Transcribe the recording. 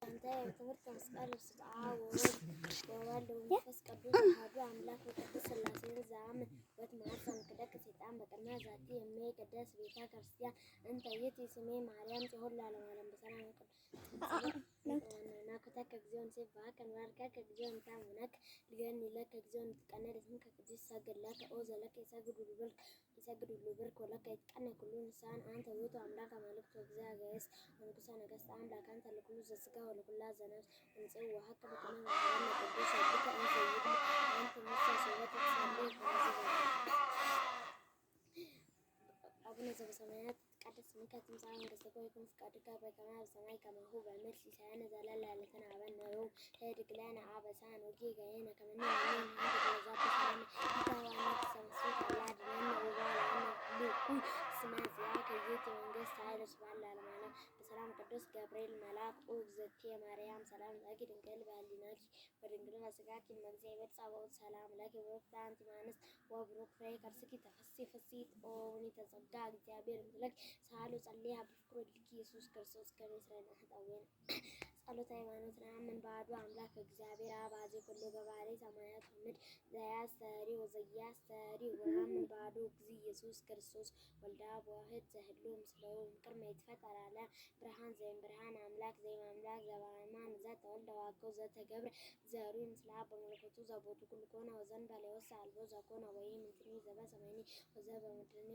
አንተ የትምህርት መስቀል ስብዓ ወወልድ ወመንፈስ ቅዱስ አሐዱ አምላክ ወቅዱስ ሥላሴ ዘአምን ወትማፀን ክደቅ ሰይጣን በቅድመ ዛቲ የሜ ቅድስት ቤተ ክርስቲያን እንተ ይእቲ ስሜ ማርያም ጽዮን ለዓለመ ዓለም በሰላም ናኩተከ እግዚኦ ንሴብሐከ ንባርከከ እግዚኦ ንታምነከ ልገኒ ለከ እግዚኦ ንትቀነ ለስምከ ቅዱስ ይሰግድ ለከ ኦ ዘለከ ይሰግድ ሁሉ ብርክ ወለከ ይትቀነ ኩሉ ንስሐን አንተ ውእቱ አምላክ አማልክት ወእግዚአ ገይስ ወንጉሰ ነገሥት አምላክ አንተ ለኩሉ ዘሥጋ ወለኩላ ዘነፍስ ወንጽእ ወሀከ በከመ መሐረነ ቅዱስ ወልድከ እንዘ አንተ ሙሴ ሶበ ትጸልይ አቡነ ዘበሰማያት ይትቀደስ ስምከ ትምጻእ መንግሥትከ ወይኩን ፈቃድከ በከመ በሰማይ ከማሁ በምድር ሲሳየነ ዘለለ ዕለትነ ሀበነ ዮም ወኅድግ ለነ አበሳነ ወጌጋየነ ከመ ንሕነኒ ንኅድግ ለዘአበሳነ ኢታብአነ ተሰብስብ አላ አድኅነነ ወባልዐነ ኩሉ እኩይ እስመ ዚአከ ይእቲ መንግሥት ኃይል ወስብሐት ለዓለመ ዓለም። በሰላም ቅዱስ ገብርኤል መልአክ እግዝእትየ ማርያም ሰላም ለኪ ድንግል በኅሊናኪ ወድንግል በሥጋኪ እመ እግዚአብሔር ጸባኦት ሰላም ለኪ ብሩክት አንቲ እምአንስት ወብሩክ ፍሬ ከርሥኪ ተፈሥሒ ፍሥሕት ኦ ምልዕተ ጸጋ እግዚአብሔር ምስለኪ ሳህሉ ጸልዪ በፍቅር ወልድኪ ኢየሱስ ክርስቶስ ከመ ይስረይ ለነ ኃጣውኢነ። ጸሎተ ሃይማኖት ነአምን በአሐዱ አምላክ እግዚአብሔር አብ አሐዜ ኩሉ ገባሬ ሰማያት ወምድር ዘያስተርእዮ ወዘኢያስተርእዮ ወነአምን በአሐዱ እግዚእ ኢየሱስ ክርስቶስ ወልደ አብ ዋሕድ ዘህልው ምስሌሁ እምቅድመ ይትፈጠር ዓለም ብርሃን ዘእምብርሃን አምላክ ዘእምአምላክ ዘበአማን ዘተወልደ ዋኮ ዘተገብረ ዘርኡ ምስለ አብ በመለኮቱ ዘቦቱ ኩሉ ኮነ ወዘእንበለ የወስዕ አልቦ ዘኮነ ወኢምንትኒ ዘበሰማይኒ ወዘበምድርኒ